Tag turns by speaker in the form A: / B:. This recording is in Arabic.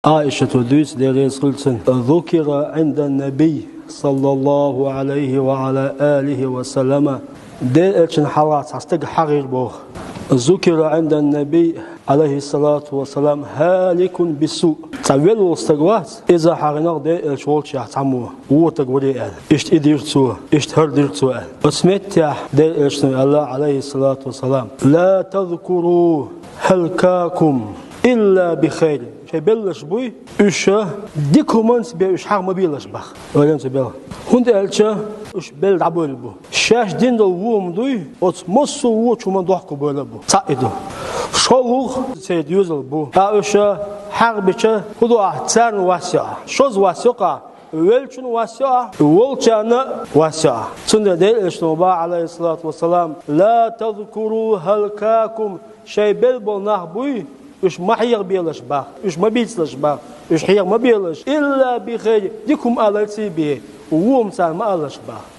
A: عائشة تدرس لرئيس قلتن ذكر عند النبي صلى الله عليه وعلى آله وسلم دائرة حالات هستق حقير بوغ ذكر عند النبي عليه الصلاة والسلام هالك بالسوء تولوا استقوات إذا حقناق دائرة شوالش يحتموه ووتقوري أهل إشت إديرتوه إشت هرديرتوه أهل اسمتيا دائرة الله عليه الصلاة والسلام لا تذكروا هلكاكم إلا بخير شيء بلش بوي إيشه ديكومنت بيش حق ما بيلش بخ ولا أنت بيل هند ألشة إيش بيل عبول بو شاش دين دو ووم دوي أت مصو ووش ومن ضحكوا بولا بو تعيدو شلوخ سيد يوزل بو إيشه حق بيشه هدو أحسن واسع شوز واسع ولشون واسع ولشان واسع سنة دل إشنوبا عليه الصلاة والسلام لا تذكروا هلكاكم شيء بيل بناه بوي إيش ما حير بيلش باه إيش ما بيتلش باه إيش حير ما بيلش إلا بخير ديكم على سيبيه ووم سال ما علش باه